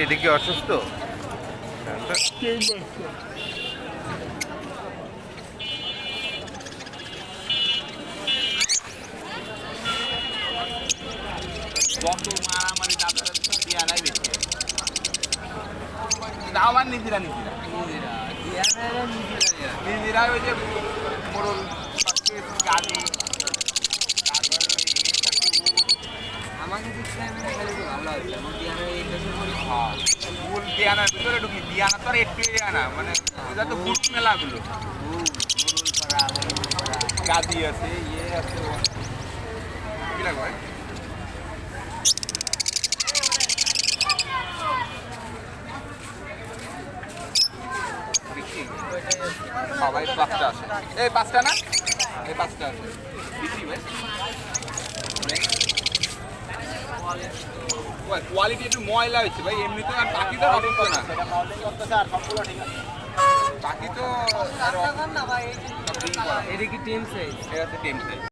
এটা কি অসুস্থ? যত মারামারি তাদের দিয়া নাই বেশি তাও আর নিজেরা ওই যে মোড়ল গাড়ি আমাকে দিচ্ছিলাম খালি ভালো হয়েছে ফুল দিয়ানার ভিতরে ঢুকি দিয়ানা তো আর একটু দিয়ানা মানে ওটা তো বুট মেলাগুলো গাদি আছে ইয়ে আছে কি লাগবে সবাই পাঁচটা আছে এই পাঁচটা না এই পাঁচটা আছে বিক্রি ভাই কোয়ালিটি একটু ময়লা হয়েছে ভাই এমনি তো আর বাকি তো অসুস্থ না বাকি তো এটা কি টিম সাইজ এটা হচ্ছে টিম সাইজ